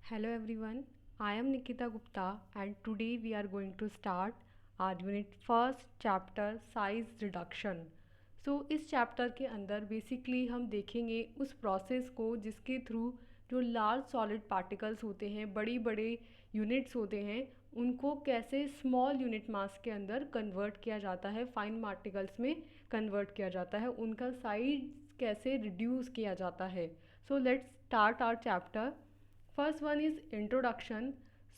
Hello everyone, I am Nikita Gupta and today we are going to start our unit first chapter size reduction. इस chapter के अंदर basically हम देखेंगे उस process को जिसके थ्रू जो लार्ज सॉलिड पार्टिकल्स होते हैं, बड़ी बड़े यूनिट्स होते हैं, उनको कैसे स्मॉल यूनिट मास के अंदर कन्वर्ट किया जाता है, फाइन पार्टिकल्स में कन्वर्ट किया जाता है, उनका साइज कैसे रिड्यूस किया जाता है. So let's start our chapter. First one is introduction.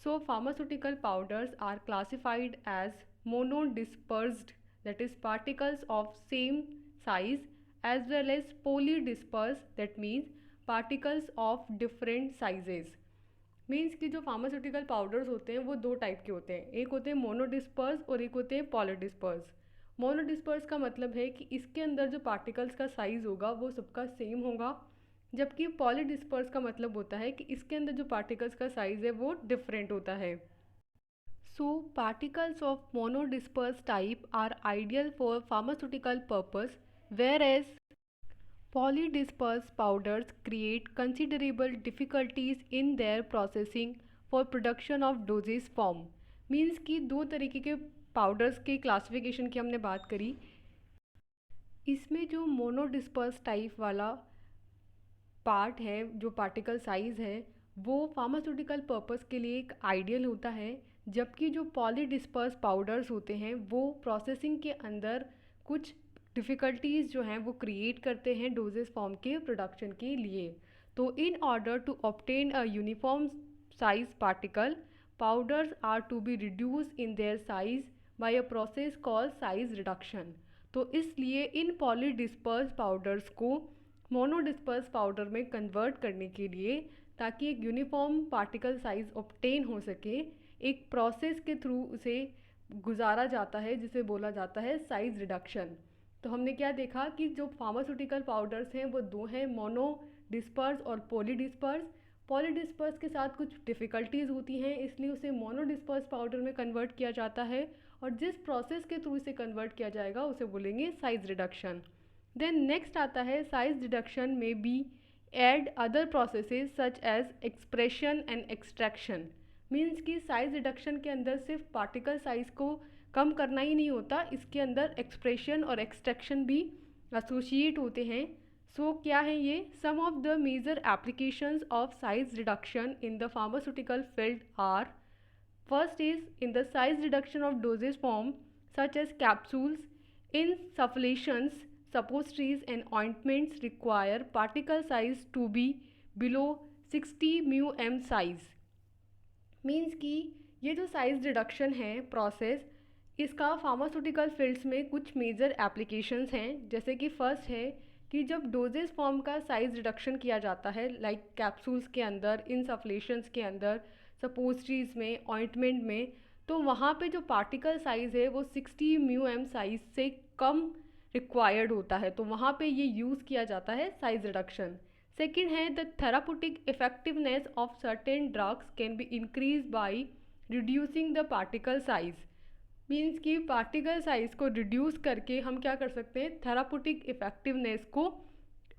So pharmaceutical powders are classified as monodispersed, that is particles of same size, as well as polydispersed, that means particles of different sizes. Means कि जो pharmaceutical powders होते हैं वो दो type के होते हैं, एक होते हैं मोनोडिस्पर्स और एक होते हैं पॉलीडिस्पर्स. मोनोडिस्पर्स का मतलब है कि इसके अंदर जो पार्टिकल्स का साइज़ होगा वो सबका सेम होगा, जबकि पॉलीडिस्पर्स का मतलब होता है कि इसके अंदर जो पार्टिकल्स का साइज़ है वो डिफरेंट होता है. So particles of monodisperse type are ideal for pharmaceutical purpose, where as polydispersed powders create considerable difficulties in their processing for production of dosage form. Means कि दो तरीके के पाउडर्स के क्लासिफिकेशन की हमने बात करी. इसमें जो मोनोडिस्पर्स टाइप वाला पार्ट है, जो पार्टिकल साइज़ है, वो फार्मास्यूटिकल पर्पस के लिए एक आइडियल होता है, जबकि जो पॉलीडिस्पर्स पाउडर्स होते हैं वो प्रोसेसिंग के अंदर कुछ डिफ़िकल्टीज़ जो हैं वो क्रिएट करते हैं डोजेस फॉर्म के प्रोडक्शन के लिए. तो in order to obtain a uniform size particle, powders are to be reduce in their size by a process called size reduction. तो इसलिए इन पॉलीडिस्पर्स पाउडर्स को मोनोडिस्पर्स पाउडर में कन्वर्ट करने के लिए, ताकि एक यूनिफॉर्म पार्टिकल साइज़ ऑब्टेन हो सके, एक प्रोसेस के थ्रू उसे गुजारा जाता है जिसे बोला जाता है साइज़ रिडक्शन. तो हमने क्या देखा कि जो फार्मास्यूटिकल पाउडर्स हैं वो दो हैं, मोनोडिस्पर्स और पॉलीडिस्पर्स. पॉलीडिस्पर्स के साथ कुछ डिफ़िकल्टीज़ होती हैं, इसलिए उसे मोनोडिस्पर्स पाउडर में कन्वर्ट किया जाता है, और जिस प्रोसेस के थ्रू इसे कन्वर्ट किया जाएगा उसे बोलेंगे साइज़ रिडक्शन. देन नेक्स्ट आता है साइज रिडक्शन में be aid other processes such as expression and extraction. Means कि साइज रिडक्शन के अंदर सिर्फ पार्टिकल साइज को कम करना ही नहीं होता, इसके अंदर एक्सप्रेशन और एक्सट्रैक्शन भी एसोसिएट होते हैं. सो क्या है ये? Some of the major applications of size reduction in the pharmaceutical field are: first is in the size reduction of dosages form such as capsules, insufflations, suppositories and ointments require particle size to be below 60 μm size. Means कि ये जो size reduction है process, इसका pharmaceutical fields में कुछ major applications हैं. जैसे कि फर्स्ट है कि जब डोजेज फॉर्म का साइज़ रिडक्शन किया जाता है, लाइक कैप्सूल्स के अंदर, इनसफ्लेशंस के अंदर, सपोस्ट्रीज़ में, ऑइंटमेंट में, तो वहाँ पे जो पार्टिकल साइज़ है वो 60 μm साइज़ से कम रिक्वायर्ड होता है, तो वहाँ पे ये यूज़ किया जाता है साइज़ रिडक्शन. सेकेंड है the therapeutic effectiveness of certain drugs can be increase by reducing the particle size. Means कि पार्टिकल साइज़ को रिड्यूस करके हम क्या कर सकते हैं, थेरापुटिक इफेक्टिवनेस को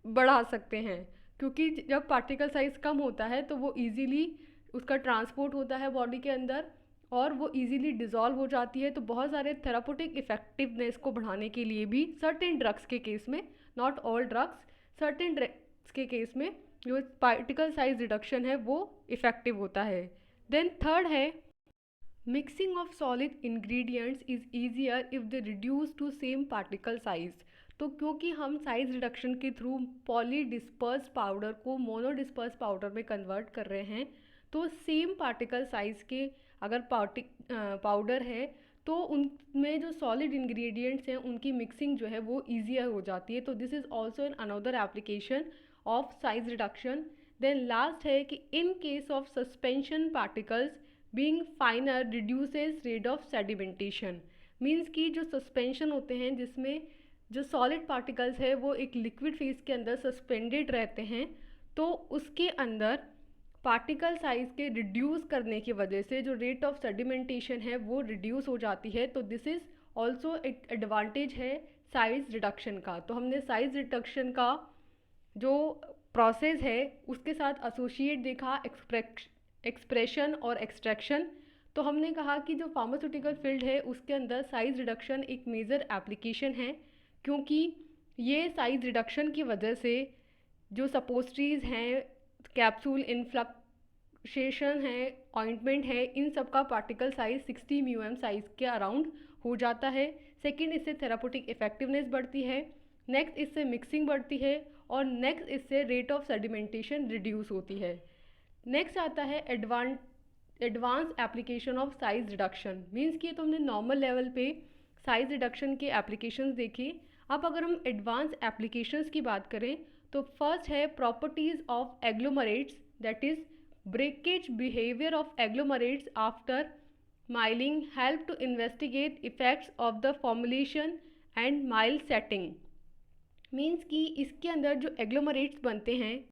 बढ़ा सकते हैं. क्योंकि जब पार्टिकल साइज़ कम होता है तो वो ईजीली उसका ट्रांसपोर्ट होता है बॉडी के अंदर और वो इजीली डिज़ोल्व हो जाती है. तो बहुत सारे थेरापुटिक इफेक्टिवनेस को बढ़ाने के लिए भी सर्टेन ड्रग्स के केस में, not all drugs, certain drugs के केस में जो पार्टिकल साइज रिडक्शन है वो इफ़ेक्टिव होता है. देन थर्ड है mixing of solid ingredients is easier if the reduce to same particle size. तो क्योंकि हम साइज रिडक्शन के थ्रू पॉलीडिस्पर्स पाउडर को मोनोडिस्पर्स पाउडर में कन्वर्ट कर रहे हैं, तो सेम पार्टिकल साइज़ के अगर पाउडर है तो उनमें जो सॉलिड इंग्रेडिएंट्स हैं उनकी मिक्सिंग जो है वो ईजियर हो जाती है. तो this is also an another application of size reduction. Then last है कि in case of suspension particles being finer reduces rate of sedimentation. Means कि जो सस्पेंशन होते हैं जिसमें जो सॉलिड पार्टिकल्स है वो एक लिक्विड फेज के अंदर सस्पेंडेड रहते हैं, तो उसके अंदर पार्टिकल साइज़ के रिड्यूस करने की वजह से जो रेट ऑफ सेडिमेंटेशन है वो रिड्यूस हो जाती है. तो दिस इज़ ऑल्सो एक एडवांटेज है साइज़ रिडक्शन का. तो हमने साइज़ रिडक्शन का जो प्रोसेस है उसके साथ एसोसिएट देखा एक्सप्रेशन और एक्सट्रैक्शन। तो हमने कहा कि जो फार्मास्यूटिकल फील्ड है उसके अंदर साइज़ रिडक्शन एक मेजर एप्लीकेशन है, क्योंकि ये साइज़ रिडक्शन की वजह से जो सपोस्ट्रीज़ हैं, कैप्सूल इन्फ्लक्शेशन है, ऑइंटमेंट है, इन सब का पार्टिकल साइज़ 60 म्यूएम साइज़ के अराउंड हो जाता है। सेकंड, इससे थेरापेटिक इफेक्टिवनेस बढ़ती है। नेक्स्ट, इससे मिक्सिंग बढ़ती है। और नेक्स्ट, इससे रेट ऑफ सेडिमेंटेशन रिड्यूस होती है। नेक्स्ट आता है advance application of size reduction. Means कि तुमने नॉर्मल लेवल पे साइज रिडक्शन के एप्लीकेशंस देखे। अब अगर हम एडवांस एप्लीकेशंस की बात करें तो फर्स्ट है properties of agglomerates, that is breakage behaviour of agglomerates after milling help to investigate effects of the formulation and mill setting. Means कि इसके अंदर जो एग्लोमरेट्स बनते हैं,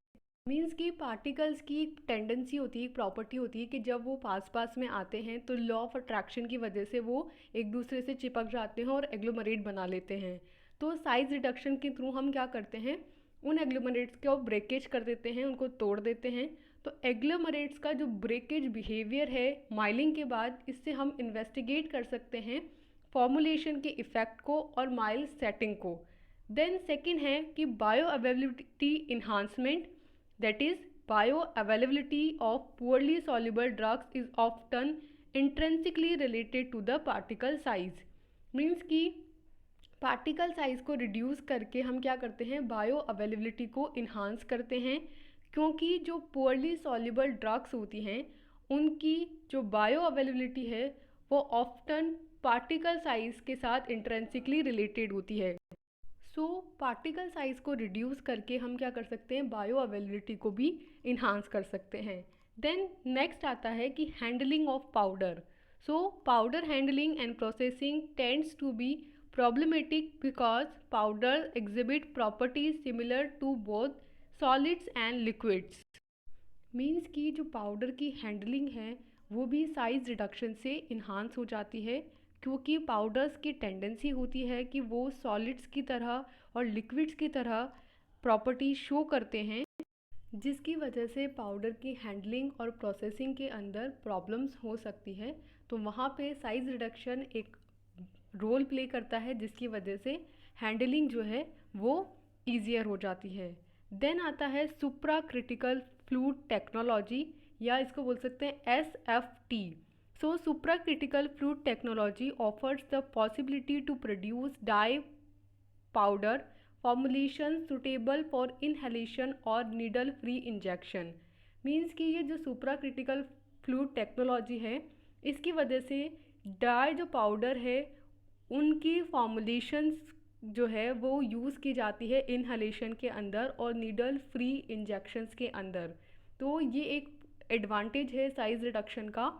मीन्स कि पार्टिकल्स की एक टेंडेंसी होती है, एक प्रॉपर्टी होती है कि जब वो पास में आते हैं तो लॉ ऑफ अट्रैक्शन की वजह से वो एक दूसरे से चिपक जाते हैं और एग्लोमरेट बना लेते हैं। तो साइज रिडक्शन के थ्रू हम क्या करते हैं, उन एग्लोमरेट्स को ब्रेकेज कर देते हैं, उनको तोड़ देते हैं। तो एग्लोमरेट्स का जो ब्रेकेज बिहेवियर है माइलिंग के बाद, इससे हम इन्वेस्टिगेट कर सकते हैं फॉर्मुलेशन के इफ़ेक्ट को और माइल सेटिंग को। देन सेकेंड है कि bio availability enhancement, that is bioavailability of poorly soluble drugs is often intrinsically related to the particle size। Means कि पार्टिकल साइज को रिड्यूस करके हम क्या करते हैं, बायो अवेलेबिलिटी को इन्हांस करते हैं, क्योंकि जो पुअरली सॉल्युबल ड्रग्स होती हैं उनकी जो बायो अवेलेबिलिटी है वो ऑफ्टन पार्टिकल साइज के साथ इंट्रेंसिकली रिलेटेड होती है। सो पार्टिकल साइज़ को रिड्यूस करके हम क्या कर सकते हैं, बायो अवेलेबिलिटी को भी इन्हांस कर सकते हैं। देन नेक्स्ट आता है कि handling of powder. So powder handling and processing tends to be problematic because powder exhibit properties similar to both solids and liquids. Means कि जो पाउडर की हैंडलिंग है वो भी साइज़ रिडक्शन से इन्हांस हो जाती है, क्योंकि पाउडर्स की टेंडेंसी होती है कि वो सॉलिड्स की तरह और लिक्विड्स की तरह प्रॉपर्टी शो करते हैं, जिसकी वजह से पाउडर की हैंडलिंग और प्रोसेसिंग के अंदर प्रॉब्लम्स हो सकती है। तो वहाँ पे साइज़ रिडक्शन एक रोल प्ले करता है, जिसकी वजह से हैंडलिंग जो है वो ईजियर हो जाती है। देन आता है सुप्रा क्रिटिकल फ्लूइड टेक्नोलॉजी, या इसको बोल सकते हैं SFT। So supracritical fluid technology offers the possibility to produce dye powder formulation suitable for inhalation or needle free injection। Means कि ये जो सुप्राक्रिटिकल फ्लूइड टेक्नोलॉजी है, इसकी वजह से डाई जो पाउडर है उनकी फॉर्मुलेशंस जो है वो यूज़ की जाती है इनहलेशन के अंदर और नीडल फ्री इंजेक्शंस के अंदर। तो ये एक एडवांटेज है साइज़ रिडक्शन का,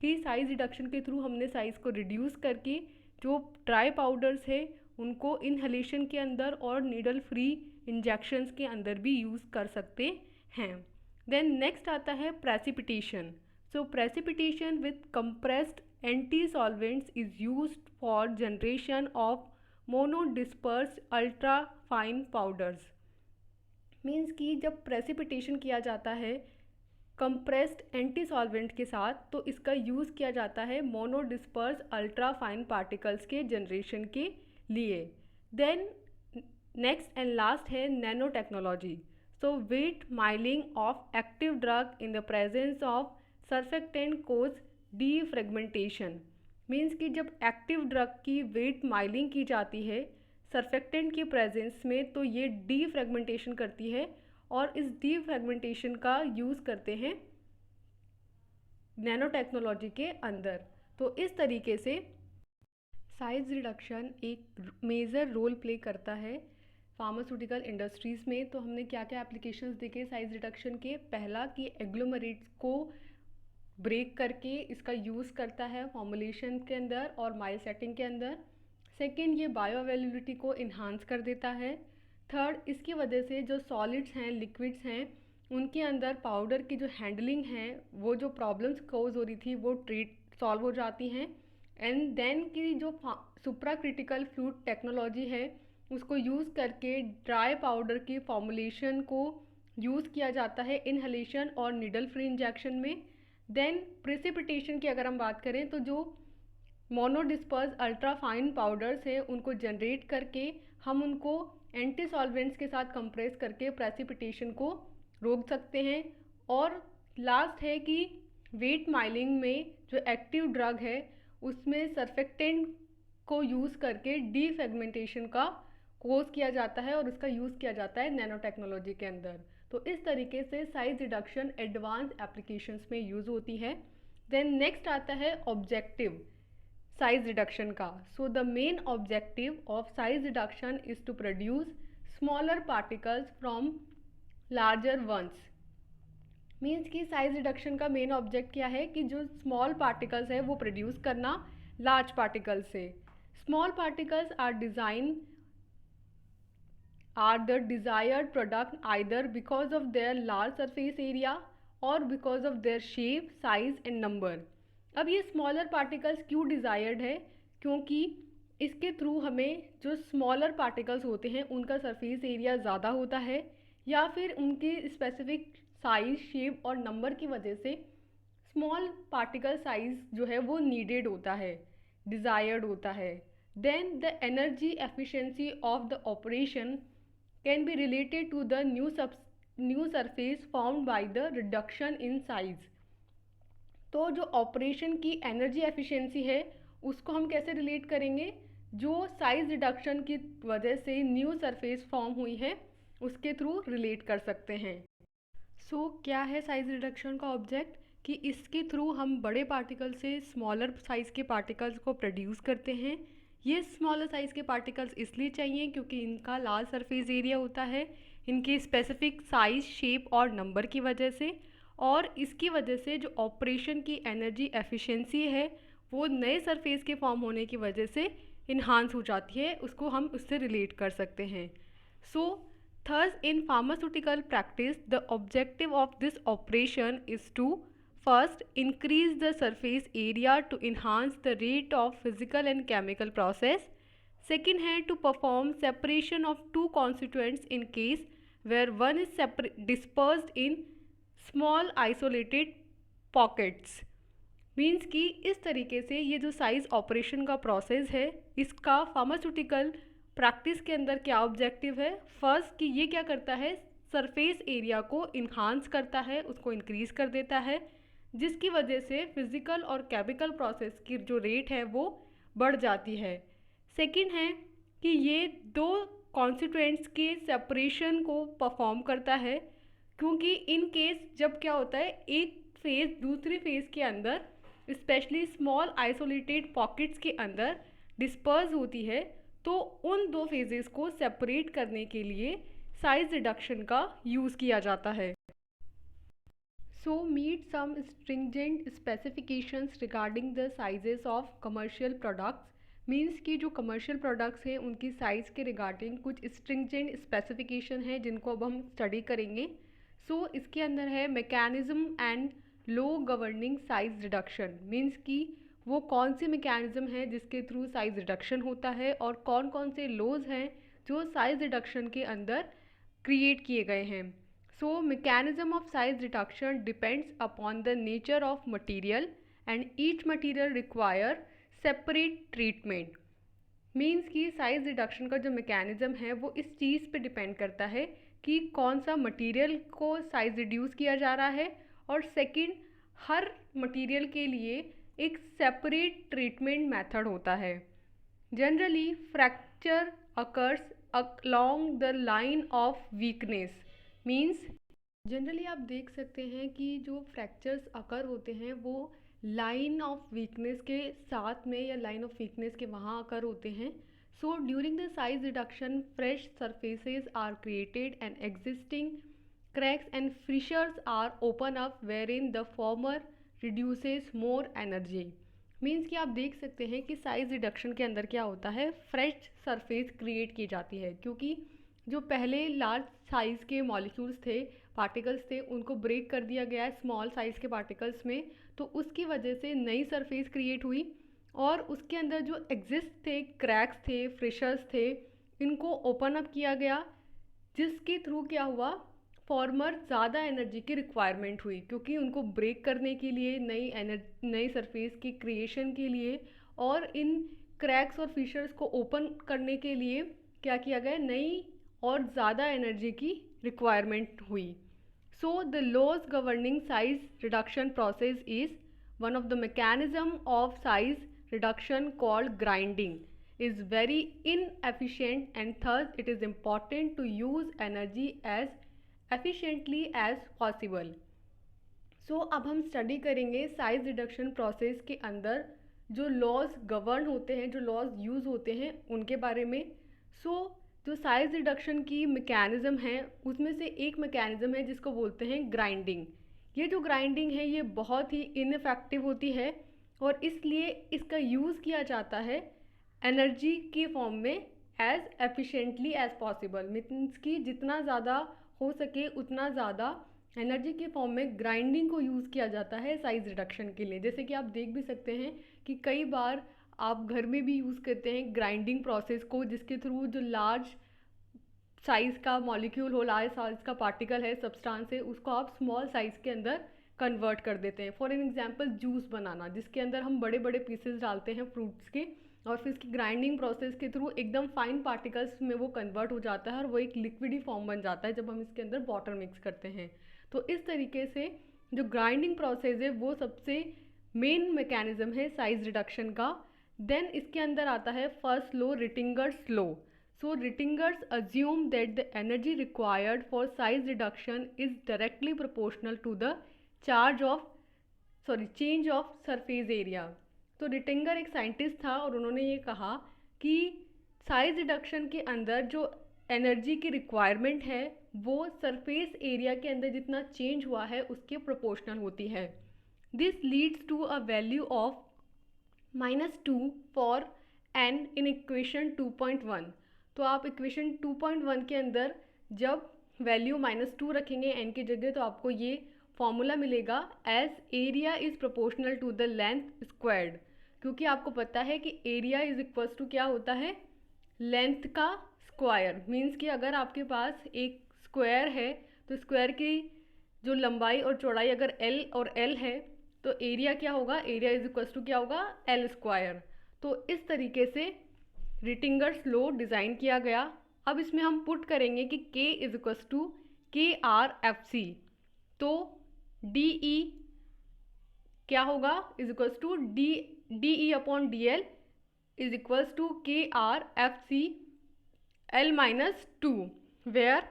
कि साइज़ रिडक्शन के थ्रू हमने साइज़ को रिड्यूस करके जो ड्राई पाउडर्स है उनको इनहलेशन के अंदर और नीडल फ्री इंजेक्शंस के अंदर भी यूज़ कर सकते हैं। देन नेक्स्ट आता है precipitation. So precipitation with compressed anti solvents is used for generation of monodispersed ultra fine powders. Means कि जब प्रेसिपिटेशन किया जाता है कंप्रेस्ड एंटी सॉल्वेंट के साथ, तो इसका यूज़ किया जाता है मोनोडिस्पर्स अल्ट्रा फाइन पार्टिकल्स के जनरेशन के लिए। देन नेक्स्ट एंड लास्ट है nano technology. So wet milling of active drug in the presence of surfactant cause defragmentation. Means कि जब एक्टिव ड्रग की वेट माइलिंग की जाती है सर्फेक्टेंट के प्रेजेंस में, तो ये डीफ्रेगमेंटेशन करती है और इस डीफ्रेगमेंटेशन का यूज़ करते हैं नैनो टेक्नोलॉजी के अंदर। तो इस तरीके से साइज़ रिडक्शन एक मेजर रोल प्ले करता है फार्मास्यूटिकल इंडस्ट्रीज़ में। तो हमने क्या क्या एप्लीकेशंस देखे साइज़ रिडक्शन के। पहला कि एग्लोमरेट्स को ब्रेक करके इसका यूज़ करता है फॉर्मुलेशन के अंदर और माइल सेटिंग के अंदर। सेकेंड, ये बायो अवेलेबिलिटी को इन्हांस कर देता है। थर्ड, इसकी वजह से जो सॉलिड्स हैं, लिक्विड्स हैं, उनके अंदर पाउडर की जो हैंडलिंग है, वो जो प्रॉब्लम्स कोज हो रही थी वो सॉल्व हो जाती हैं। एंड देन की जो सुप्रा क्रिटिकल फ्लूइड टेक्नोलॉजी है उसको यूज़ करके ड्राई पाउडर की फॉर्मुलेशन को यूज़ किया जाता है इनहलेशन और नीडल फ्री इंजेक्शन में। देन प्रेसिपिटेशन की अगर हम बात करें तो जो मोनोडिस्पर्स अल्ट्रा फाइन पाउडर्स है उनको जनरेट करके हम उनको एंटी सॉल्वेंट्स के साथ कंप्रेस करके प्रेसिपिटेशन को रोक सकते हैं। और लास्ट है कि वेट माइलिंग में जो एक्टिव ड्रग है उसमें सर्फेक्टेंट को यूज़ करके डीफ्रेगमेंटेशन का कोर्स किया जाता है और उसका यूज़ किया जाता है नैनो टेक्नोलॉजी के अंदर। तो इस तरीके से साइज रिडक्शन एडवांस एप्लीकेशंस में यूज़ होती है। देन नेक्स्ट आता है ऑब्जेक्टिव साइज रिडक्शन का। So the main objective of size reduction is to produce smaller particles from larger ones. Means कि साइज रिडक्शन का मेन ऑब्जेक्ट क्या है कि जो स्मॉल पार्टिकल्स है वो प्रोड्यूस करना लार्ज पार्टिकल्स से। Small particles are the desired product either because of their large surface area or because of their shape, size and number। अब ये स्मॉलर पार्टिकल्स क्यों डिज़ायर्ड है? क्योंकि इसके थ्रू हमें जो स्मॉलर पार्टिकल्स होते हैं उनका सरफेस एरिया ज़्यादा होता है या फिर उनके स्पेसिफिक साइज, शेप और नंबर की वजह से स्मॉल पार्टिकल साइज जो है वो नीडेड होता है, डिज़ायर्ड होता है। Then the energy efficiency of the operation can be related to the new surface formed by the reduction in size। तो जो ऑपरेशन की एनर्जी एफिशिएंसी है उसको हम कैसे रिलेट करेंगे? जो साइज रिडक्शन की वजह से न्यू सरफेस फॉर्म हुई है उसके थ्रू रिलेट कर सकते हैं। सो क्या है साइज रिडक्शन का ऑब्जेक्ट? कि इसके थ्रू हम बड़े पार्टिकल से स्मॉलर साइज़ के पार्टिकल्स को प्रोड्यूस करते हैं। ये स्मॉलर साइज़ के पार्टिकल्स इसलिए चाहिए क्योंकि इनका लार्ज सरफेस एरिया होता है, इनके स्पेसिफिक साइज़, शेप और नंबर की वजह से। और इसकी वजह से जो ऑपरेशन की एनर्जी एफिशिएंसी है वो नए सरफेस के फॉर्म होने की वजह से इन्हांस हो जाती है, उसको हम उससे रिलेट कर सकते हैं। सो thus in pharmaceutical practice the objective of this operation is to first increase the surface area to enhance the rate of physical and chemical process, second है to perform separation of two constituents in case where one is dispersed in small isolated pockets। Means कि इस तरीके से ये जो size operation का process है इसका फार्मास्यूटिकल प्रैक्टिस के अंदर क्या ऑब्जेक्टिव है? फर्स्ट कि ये क्या करता है, सरफेस एरिया को इन्हांस करता है, उसको इंक्रीज़ कर देता है, जिसकी वजह से फिज़िकल और केमिकल प्रोसेस की जो रेट है वो बढ़ जाती है। सेकंड है कि ये दो कॉन्स्टिट्यूएंट्स के सेपरेशन को परफॉर्म करता है, क्योंकि इन केस जब क्या होता है एक फेज़ दूसरे फेज़ के अंदर स्पेशली स्मॉल आइसोलेटेड पॉकेट्स के अंदर डिस्पर्स होती है तो उन दो फेजेस को सेपरेट करने के लिए साइज रिडक्शन का यूज़ किया जाता है। So meet some stringent specifications regarding the sizes of commercial products. Means कि जो कमर्शियल प्रोडक्ट्स हैं उनकी साइज़ के रिगार्डिंग कुछ स्ट्रिंजेंट स्पेसिफिकेशन है जिनको अब हम स्टडी करेंगे। सो इसके अंदर है mechanism and low governing size reduction. Means कि वो कौन सी मैकेनिज्म है जिसके थ्रू साइज रिडक्शन होता है और कौन कौन से लॉज हैं जो साइज रिडक्शन के अंदर क्रिएट किए गए हैं। So mechanism of size reduction depends upon the nature of material and each material require separate treatment. Means कि साइज रिडक्शन का जो मैकेनिज्म है वो इस चीज़ पे डिपेंड करता है कि कौन सा मटेरियल को साइज रिड्यूस किया जा रहा है और सेकंड हर मटेरियल के लिए एक सेपरेट ट्रीटमेंट मेथड होता है। Generally fracture occurs along the line of weakness. Means generally आप देख सकते हैं कि जो फ्रैक्चर्स अकर होते हैं वो लाइन ऑफ वीकनेस के साथ में या लाइन ऑफ वीकनेस के वहाँ अकर होते हैं। So during the size reduction fresh surfaces are created and existing cracks and fissures are open up wherein the former reduces more energy। Means कि आप देख सकते हैं कि साइज रिडक्शन के अंदर क्या होता है, फ्रेश सरफेस क्रिएट की जाती है क्योंकि जो पहले लार्ज साइज़ के मॉलिक्यूल्स थे, पार्टिकल्स थे, उनको ब्रेक कर दिया गया है स्मॉल साइज़ के पार्टिकल्स में, तो उसकी वजह से नई सरफेस क्रिएट हुई और उसके अंदर जो एग्जिस्ट थे, क्रैक्स थे, फ्रिशर्स थे, इनको ओपन अप किया गया, जिसके थ्रू क्या हुआ, फॉर्मर ज़्यादा एनर्जी की रिक्वायरमेंट हुई, क्योंकि उनको ब्रेक करने के लिए, नई सरफेस की क्रिएशन के लिए और इन क्रैक्स और फिशर्स को ओपन करने के लिए क्या किया गया, नई और ज़्यादा एनर्जी की रिक्वायरमेंट हुई. So the laws governing size reduction process is one of the mechanism of size reduction called grinding is very inefficient, and thus it is important to use energy as efficiently as possible. अब हम study करेंगे size reduction process के अंदर जो laws govern होते हैं, जो laws use होते हैं उनके बारे में. जो साइज रिडक्शन की मैकेनिज़्म है उसमें से एक मैकेनिज़्म है जिसको बोलते हैं ग्राइंडिंग. ये जो ग्राइंडिंग है ये बहुत ही इनफेक्टिव होती है और इसलिए इसका यूज़ किया जाता है एनर्जी के फॉर्म में as efficiently as possible. Means कि जितना ज़्यादा हो सके उतना ज़्यादा एनर्जी के फॉर्म में ग्राइंडिंग को यूज़ किया जाता है साइज रिडक्शन के लिए. जैसे कि आप देख भी सकते हैं कि कई बार आप घर में भी यूज़ करते हैं ग्राइंडिंग प्रोसेस को, जिसके थ्रू जो लार्ज साइज़ का मॉलिक्यूल हो, लार्ज साइज़ का पार्टिकल है, सब्सटेंस है, उसको आप स्मॉल साइज़ के अंदर कन्वर्ट कर देते हैं. फॉर एन एग्जांपल जूस बनाना, जिसके अंदर हम बड़े बड़े पीसेस डालते हैं फ्रूट्स के और फिर इसकी ग्राइंडिंग प्रोसेस के थ्रू एकदम फाइन पार्टिकल्स में वो कन्वर्ट हो जाता है और वो एक लिक्विडी फॉर्म बन जाता है जब हम इसके अंदर वाटर मिक्स करते हैं. तो इस तरीके से जो ग्राइंडिंग प्रोसेस है वो सबसे मेन मैकेनिज्म है साइज रिडक्शन का. देन इसके अंदर आता है first law, Rittinger's law. So Rittingers assume that the energy required for size reduction is directly proportional to the change of surface area. तो रिटिंगर एक साइंटिस्ट था और उन्होंने ये कहा कि साइज रिडक्शन के अंदर जो एनर्जी की रिक्वायरमेंट है वो सरफेस एरिया के अंदर जितना चेंज हुआ है उसके प्रोपोर्शनल होती है. This leads to a value of -2 for n in equation 2.1. तो आप इक्वेशन 2.1 के अंदर जब वैल्यू -2 रखेंगे n की जगह तो आपको ये फॉर्मूला मिलेगा as area is proportional to the length squared. क्योंकि आपको पता है कि एरिया इज इक्वल्स टू क्या होता है, लेंथ का स्क्वायर. मीन्स कि अगर आपके पास एक स्क्वायर है तो स्क्वायर की जो लंबाई और चौड़ाई अगर l और l है तो एरिया क्या होगा, एरिया इज इक्वल्स टू क्या होगा, l स्क्वायर. तो इस तरीके से रिटिंगर्स लॉ डिज़ाइन किया गया. अब इसमें हम पुट करेंगे कि K is equals to KRFC. तो DE क्या होगा, is equals to DE upon DL is equals to KRFC L-2, where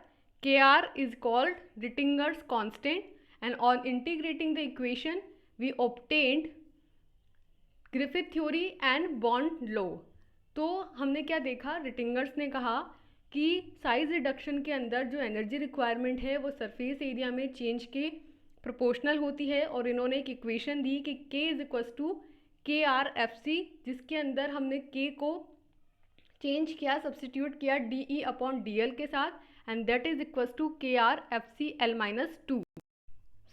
Kr is called Rittinger's constant, and on integrating the equation we obtained Griffith theory and bond law. तो हमने क्या देखा, रिटिंगर्स ने कहा कि साइज रिडक्शन के अंदर जो एनर्जी रिक्वायरमेंट है वो सरफेस एरिया में चेंज के प्रोपोर्शनल होती है और इन्होंने एक इक्वेशन दी कि K is equals to KRFC, जिसके अंदर हमने K को चेंज किया, सब्सटीट्यूट किया DE अपॉन DL के साथ, and that is equals to KRFC L-2.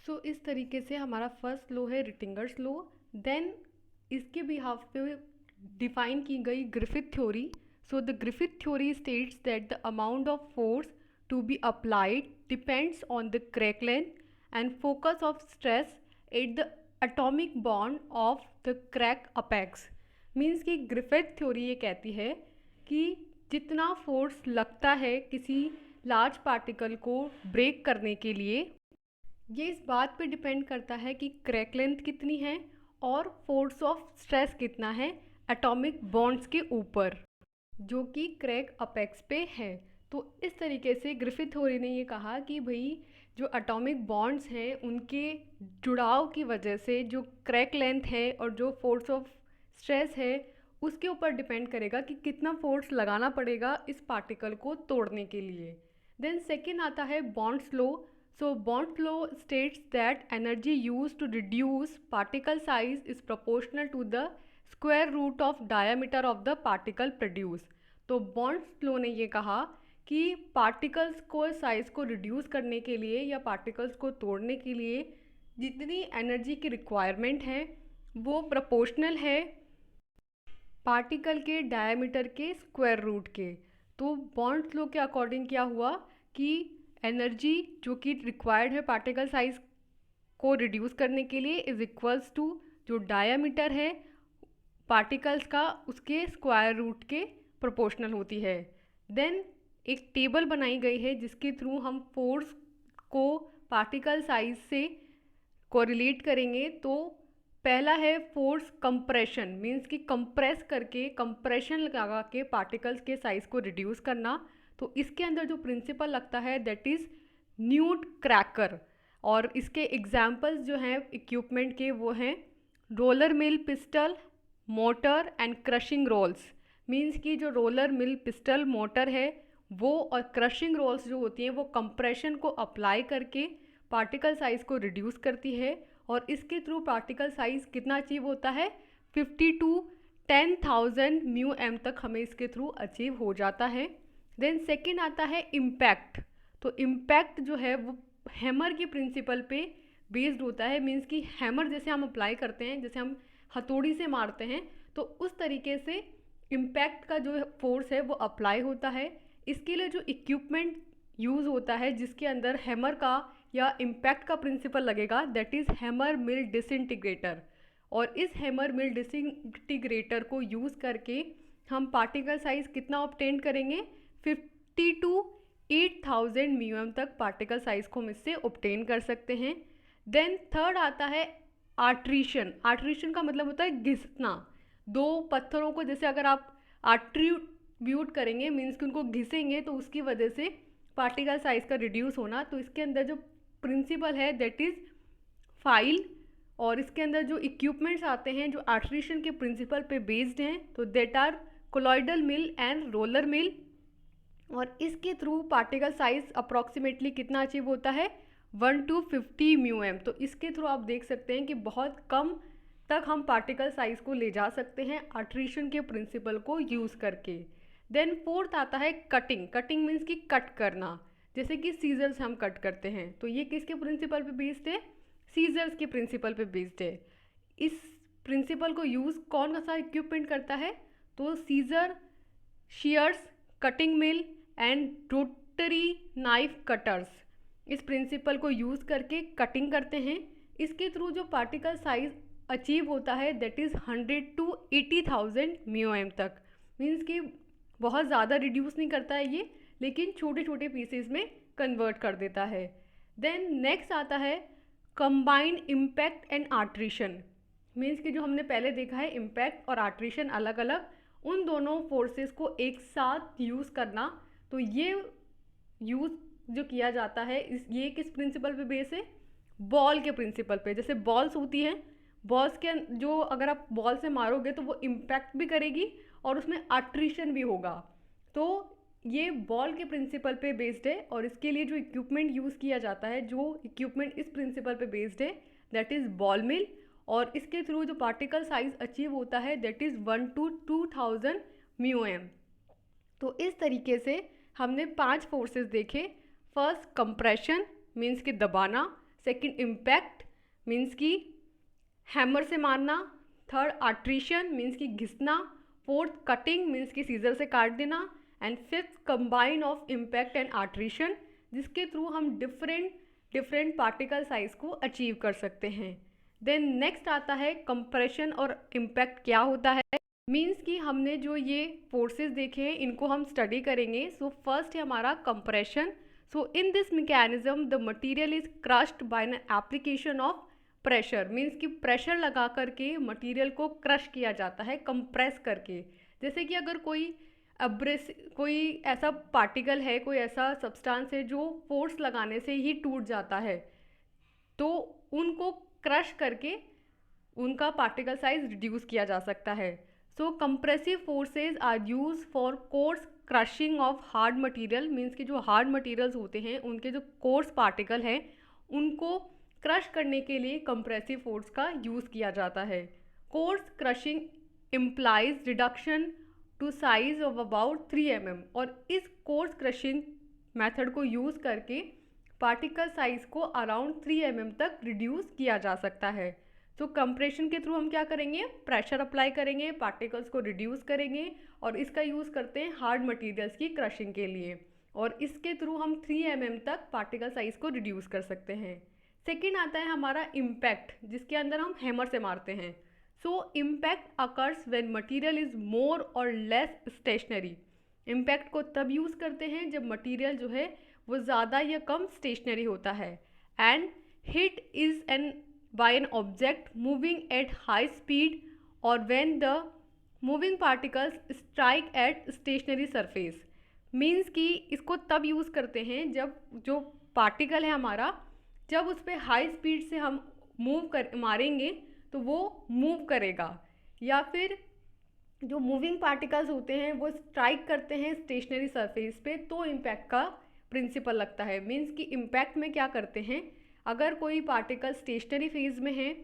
So इस तरीके से हमारा फर्स्ट लॉ है रिटिंगर्स लॉ. देन इसके बिहाफ पे डिफाइन की गई Griffith theory. So the Griffith theory states that the amount of force to be applied depends on the crack length and focus of stress at the atomic bond of the crack apex. Means कि Griffith theory ये कहती है कि जितना force लगता है किसी large particle को ब्रेक करने के लिए, ये इस बात पे डिपेंड करता है कि क्रैक लेंथ कितनी है और फोर्स ऑफ स्ट्रेस कितना है एटॉमिक बॉन्ड्स के ऊपर, जो कि क्रैक अपेक्स पे है. तो इस तरीके से ग्रिफिथ थ्योरी ने ये कहा कि भाई जो एटॉमिक बॉन्ड्स हैं उनके जुड़ाव की वजह से जो क्रैक लेंथ है और जो फोर्स ऑफ स्ट्रेस है उसके ऊपर डिपेंड करेगा कि कितना फोर्स लगाना पड़ेगा इस पार्टिकल को तोड़ने के लिए. देन सेकेंड आता है bonds law. So Bond's law states that energy used to reduce particle size is proportional to the square root of diameter of the particle produced. तो Bond's law ने ये कहा कि पार्टिकल्स को साइज़ को reduce करने के लिए या पार्टिकल्स को तोड़ने के लिए जितनी एनर्जी की रिक्वायरमेंट है वो प्रोपोर्शनल है पार्टिकल के डायमीटर के स्क्वायर रूट के. तो Bond's law के अकॉर्डिंग क्या हुआ कि एनर्जी जो कि रिक्वायर्ड है पार्टिकल साइज को रिड्यूस करने के लिए इज इक्वल्स टू जो डायामीटर है पार्टिकल्स का उसके स्क्वायर रूट के प्रोपोर्शनल होती है। देन एक टेबल बनाई गई है जिसके थ्रू हम फोर्स को पार्टिकल साइज से कोरिलेट करेंगे। तो पहला है फोर्स कंप्रेशन, मीन्स कि कंप्रेस करके कंप्रेशन लगा के पार्टिकल्स के साइज को रिड्यूस करना। तो इसके अंदर जो प्रिंसिपल लगता है दैट इज़ न्यूट क्रैकर। और इसके एग्जाम्पल्स जो हैं इक्विपमेंट के वो हैं roller mill pestle, mortar and crushing rolls. Means कि जो रोलर मिल पिस्टल मोटर है वो और क्रशिंग रोल्स जो होती हैं वो कंप्रेशन को अप्लाई करके पार्टिकल साइज को रिड्यूस करती है। और इसके थ्रू पार्टिकल साइज कितना अचीव होता है 50 to 10,000 म्यू एम तक हमें इसके थ्रू अचीव हो जाता है। देन सेकेंड आता है इम्पैक्ट। तो इम्पैक्ट जो है वो हैमर के प्रिंसिपल पे बेस्ड होता है। मीन्स कि हैमर जैसे हम अप्लाई करते हैं, जैसे हम हथौड़ी से मारते हैं, तो उस तरीके से इम्पैक्ट का जो फोर्स है वो अप्लाई होता है। इसके लिए जो इक्विपमेंट यूज़ होता है जिसके अंदर हैमर का या इम्पैक्ट का प्रिंसिपल लगेगा that is hammer mill disintegrator. और इस हैमर मिल डिसइंटीग्रेटर को यूज़ करके हम पार्टिकल साइज कितना ऑब्टेन करेंगे 50 to 8,000 म्यू एम तक पार्टिकल साइज को हम इससे ऑब्टेन कर सकते हैं। देन थर्ड आता है आर्ट्रीशन। आर्ट्रीशन का मतलब होता है घिसना। दो पत्थरों को जैसे अगर आप आर्ट्रीब्यूट करेंगे मीन्स कि उनको घिसेंगे तो उसकी वजह से पार्टिकल साइज का रिड्यूस होना। तो इसके अंदर जो प्रिंसिपल है दैट इज़ फाइल। और इसके अंदर जो इक्विपमेंट्स आते हैं जो आर्ट्रीशन के प्रिंसिपल पे बेस्ड हैं तो that are colloidal mill and roller mill. और इसके थ्रू पार्टिकल साइज अप्रॉक्सीमेटली कितना अचीव होता है 1 to 50 म्यू एम। तो इसके थ्रू आप देख सकते हैं कि बहुत कम तक हम पार्टिकल साइज को ले जा सकते हैं आर्ट्रीशन के प्रिंसिपल को यूज़ करके। देन फोर्थ आता है कटिंग। कटिंग मीन्स कि कट करना, जैसे कि सीजर्स हम कट करते हैं। तो ये किसके प्रिंसिपल पे बेस्ड है सीजर्स के प्रिंसिपल पे बेस्ड है। इस प्रिंसिपल को यूज़ कौन सा इक्विपमेंट करता है तो scissor, shears, cutting mill and rotary knife cutters इस प्रिंसिपल को यूज़ करके कटिंग करते हैं। इसके थ्रू जो पार्टिकल साइज अचीव होता है that is 100 to 80,000 mu m तक। मीन्स कि बहुत ज़्यादा रिड्यूस नहीं करता है ये, लेकिन छोटे छोटे पीसेस में कन्वर्ट कर देता है। देन नेक्स्ट आता है कंबाइंड इम्पैक्ट एंड आर्ट्रीशन। मीन्स कि जो हमने पहले देखा है इम्पैक्ट और आर्ट्रीशन अलग अलग, उन दोनों फोर्सेस को एक साथ यूज़ करना। तो ये यूज़ जो किया जाता है ये किस प्रिंसिपल पे बेस है बॉल के प्रिंसिपल पे। जैसे बॉल्स होती हैं, बॉल्स के जो अगर आप बॉल से मारोगे तो वो इम्पैक्ट भी करेगी और उसमें आर्ट्रीशन भी होगा। तो ये बॉल के प्रिंसिपल पे बेस्ड है। और इसके लिए जो इक्विपमेंट यूज़ किया जाता है, जो इक्विपमेंट इस प्रिंसिपल पे बेस्ड है दैट इज़ बॉल मिल। और इसके थ्रू जो पार्टिकल साइज अचीव होता है that is 1 to 2,000 mu m. तो इस तरीके से हमने 5 फोर्सेस देखे। फर्स्ट कंप्रेशन मीन्स कि दबाना, सेकंड इम्पैक्ट मीन्स कि हैमर से मारना, थर्ड आर्ट्रीशन मीन्स कि घिसना, फोर्थ कटिंग मीन्स कि सीजर से काट देना, and fifth combine of impact and attrition जिसके थ्रू हम डिफरेंट पार्टिकल साइज को अचीव कर सकते हैं। देन नेक्स्ट आता है कंप्रेशन और इम्पैक्ट क्या होता है। मीन्स कि हमने जो ये फोर्सेस देखे हैं इनको हम स्टडी करेंगे। सो फर्स्ट है हमारा compression. So in this mechanism the material is crushed bye an application of pressure. Means कि प्रेशर लगा करके मटेरियल को क्रश किया जाता है कंप्रेस करके। जैसे कि अगर कोई ऐसा पार्टिकल है, कोई ऐसा सब्सटेंस है जो फोर्स लगाने से ही टूट जाता है, तो उनको क्रश करके उनका पार्टिकल साइज रिड्यूस किया जा सकता है। So compressive forces are use for coarse crushing of hard material. Means कि जो हार्ड मटेरियल्स होते हैं उनके जो कोर्स पार्टिकल हैं उनको क्रश करने के लिए कंप्रेसिव फोर्स का यूज़ किया जाता है। Coarse crushing implies reduction to size of about 3 mm। और इस कोर्स क्रशिंग मेथड को यूज़ करके पार्टिकल साइज को अराउंड 3 mm तक रिड्यूस किया जा सकता है। तो कंप्रेशन के थ्रू हम क्या करेंगे, प्रेशर अप्लाई करेंगे, पार्टिकल्स को रिड्यूस करेंगे और इसका यूज़ करते हैं हार्ड मटेरियल्स की क्रशिंग के लिए। और इसके थ्रू हम 3 mm तक पार्टिकल साइज को रिड्यूस कर सकते हैं। सेकेंड आता है हमारा इम्पैक्ट, जिसके अंदर हम हैमर से मारते हैं। सो impact occurs when material is more और लेस स्टेशनरी। इम्पैक्ट को तब यूज़ करते हैं जब मटेरियल जो है वो ज़्यादा या कम स्टेशनरी होता है। And hit is an by an object moving at high speed और when the moving particles strike at stationary surface. Means कि इसको तब यूज़ करते हैं जब जो पार्टिकल है हमारा, जब उस पर हाई स्पीड से हम मारेंगे तो वो मूव करेगा, या फिर जो मूविंग पार्टिकल्स होते हैं वो स्ट्राइक करते हैं स्टेशनरी सरफेस पे, तो इम्पैक्ट का प्रिंसिपल लगता है। मीन्स कि इम्पैक्ट में क्या करते हैं, अगर कोई पार्टिकल स्टेशनरी फेज में है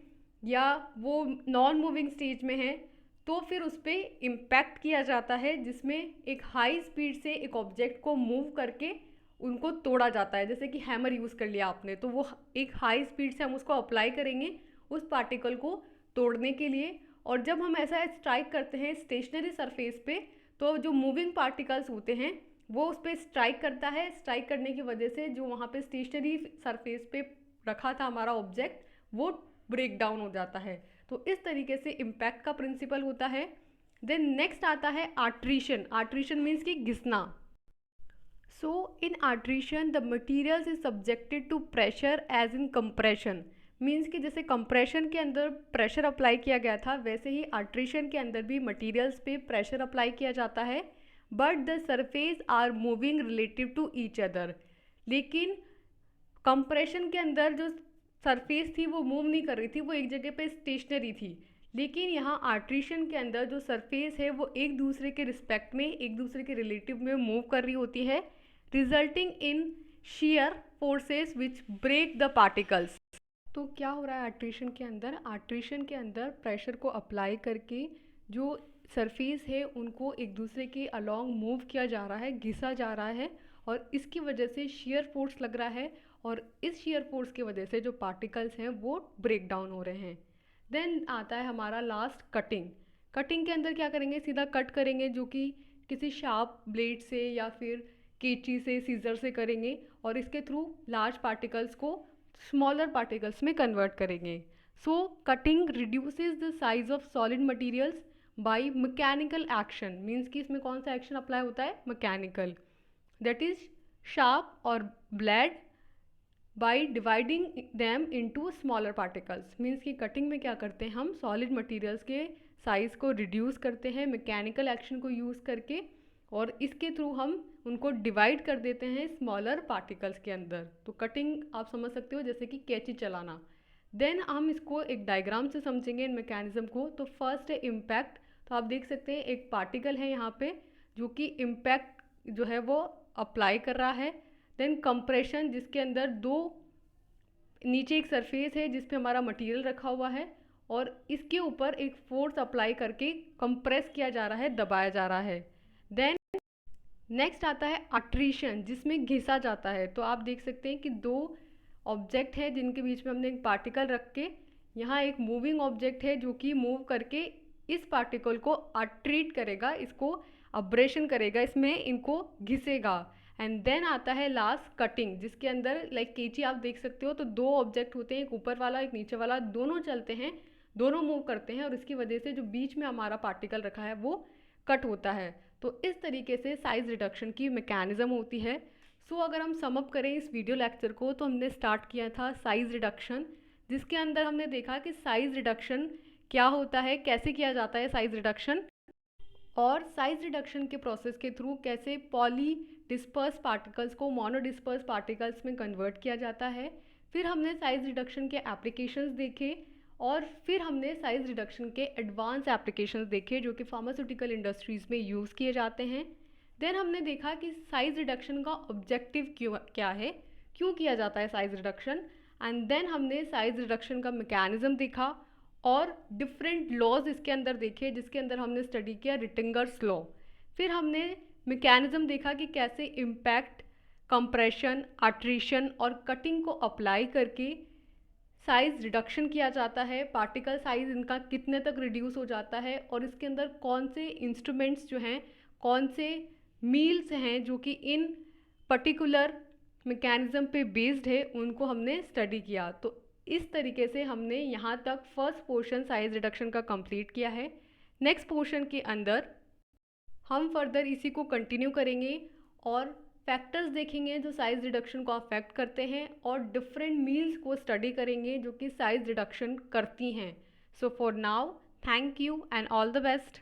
या वो नॉन मूविंग स्टेज में है तो फिर उस पर इम्पैक्ट किया जाता है, जिसमें एक हाई स्पीड से एक ऑब्जेक्ट को मूव करके उनको तोड़ा जाता है। जैसे कि हैमर यूज़ कर लिया आपने, तो वो एक हाई स्पीड से हम उसको अप्लाई करेंगे उस पार्टिकल को तोड़ने के लिए। और जब हम ऐसा स्ट्राइक करते हैं स्टेशनरी सरफेस पे, तो जो मूविंग पार्टिकल्स होते हैं वो उस पर स्ट्राइक करता है। स्ट्राइक करने की वजह से जो वहाँ पे स्टेशनरी सरफेस पे रखा था हमारा ऑब्जेक्ट, वो ब्रेक डाउन हो जाता है। तो इस तरीके से इम्पैक्ट का प्रिंसिपल होता है। देन नेक्स्ट आता है आर्ट्रीशन। आर्ट्रीशन मीन्स कि घिसना। So in attrition the materials is subjected to pressure as in compression. Means कि जैसे कंप्रेशन के अंदर प्रेशर अप्लाई किया गया था, वैसे ही आर्ट्रीशन के अंदर भी मटीरियल्स पे प्रेशर अप्लाई किया जाता है। But the surface are moving relative to each other. लेकिन कंप्रेशन के अंदर जो सरफेस थी वो मूव नहीं कर रही थी, वो एक जगह पे स्टेशनरी थी। लेकिन यहाँ आर्ट्रीशन के अंदर जो सरफेस है वो एक दूसरे के रिस्पेक्ट में, एक दूसरे के रिलेटिव में मूव कर रही होती है, resulting in shear forces which break the particles. तो क्या हो रहा है आर्ट्रीशन के अंदर, आर्ट्रीशन के अंदर प्रेशर को अप्लाई करके जो सरफेस है उनको एक दूसरे के अलॉन्ग मूव किया जा रहा है, घिसा जा रहा है, और इसकी वजह से shear फोर्स लग रहा है, और इस shear फोर्स की वजह से जो पार्टिकल्स हैं वो ब्रेक डाउन हो रहे हैं। देन आता है हमारा लास्ट कटिंग। कटिंग के अंदर क्या करेंगे, सीधा कट करेंगे, जो कि किसी शार्प ब्लेड से या फिर कैंची से, सीजर से करेंगे, और इसके थ्रू लार्ज पार्टिकल्स को स्मॉलर पार्टिकल्स में कन्वर्ट करेंगे। सो cutting reduces the size of solid materials by mechanical action. Means कि इसमें कौन सा एक्शन अप्लाई होता है, मैकेनिकल, दैट इज शार्प और blade by dividing them into smaller particles. Means कि कटिंग में क्या करते हैं, हम सॉलिड मटेरियल्स के साइज़ को रिड्यूस करते हैं मैकेनिकल एक्शन को यूज़ करके, और इसके थ्रू हम उनको डिवाइड कर देते हैं स्मॉलर पार्टिकल्स के अंदर। तो कटिंग आप समझ सकते हो जैसे कि कैंची चलाना। देन हम इसको एक डायग्राम से समझेंगे इन मैकेनिज्म को। तो फर्स्ट है इम्पैक्ट। तो आप देख सकते हैं एक पार्टिकल है यहाँ पे जो कि इम्पैक्ट जो है वो अप्लाई कर रहा है। देन कंप्रेशन, जिसके अंदर दो, नीचे एक सरफेस है जिस पे हमारा मटेरियल रखा हुआ है, और इसके ऊपर एक फोर्स अप्लाई करके कंप्रेस किया जा रहा है, दबाया जा रहा है। देन नेक्स्ट आता है आर्ट्रीशन, जिसमें घिसा जाता है। तो आप देख सकते हैं कि दो ऑब्जेक्ट है जिनके बीच में हमने एक पार्टिकल रख के, यहाँ एक मूविंग ऑब्जेक्ट है जो कि मूव करके इस पार्टिकल को आर्ट्रीट करेगा, इसको अब्रेशन करेगा, इसमें इनको घिसेगा। एंड देन आता है लास्ट कटिंग, जिसके अंदर लाइक कैंची आप देख सकते हो, तो दो ऑब्जेक्ट होते हैं, एक ऊपर वाला एक नीचे वाला, दोनों चलते हैं, दोनों मूव करते हैं, और इसकी वजह से जो बीच में हमारा पार्टिकल रखा है वो कट होता है। तो इस तरीके से साइज रिडक्शन की मैकेनिज्म होती है। सो अगर हम समअप करें इस वीडियो लेक्चर को, तो हमने स्टार्ट किया था साइज रिडक्शन, जिसके अंदर हमने देखा कि साइज रिडक्शन क्या होता है, कैसे किया जाता है साइज रिडक्शन, और साइज रिडक्शन के प्रोसेस के थ्रू कैसे पॉली डिस्पर्स पार्टिकल्स को मोनो डिस्पर्स पार्टिकल्स में कन्वर्ट किया जाता है। फिर हमने साइज रिडक्शन के एप्लीकेशंस देखे, और फिर हमने साइज रिडक्शन के एडवांस एप्लीकेशंस देखे जो कि फार्मास्यूटिकल इंडस्ट्रीज़ में यूज़ किए जाते हैं। देन हमने देखा कि साइज रिडक्शन का ऑब्जेक्टिव क्या है, क्यों किया जाता है साइज रिडक्शन, एंड देन हमने साइज रिडक्शन का मैकेनिज्म देखा, और डिफरेंट लॉज इसके अंदर देखे, जिसके अंदर हमने स्टडी किया रिटिंगर्स लॉ। फिर हमने मैकेनिज्म देखा कि कैसे इम्पैक्ट, कंप्रेशन, आर्ट्रीशन और कटिंग को अप्लाई करके साइज़ रिडक्शन किया जाता है, पार्टिकल साइज़ इनका कितने तक रिड्यूस हो जाता है, और इसके अंदर कौन से इंस्ट्रूमेंट्स जो हैं, कौन से मील्स हैं जो कि इन पर्टिकुलर मैकेनिज़्म पे बेस्ड है उनको हमने स्टडी किया। तो इस तरीके से हमने यहाँ तक फर्स्ट पोर्शन साइज रिडक्शन का कंप्लीट किया है। नेक्स्ट पोर्शन के अंदर हम फर्दर इसी को कंटिन्यू करेंगे और फैक्टर्स देखेंगे जो साइज रिडक्शन को अफेक्ट करते हैं और डिफरेंट मील्स को स्टडी करेंगे जो कि साइज रिडक्शन करती हैं। So for now thank you and all the best.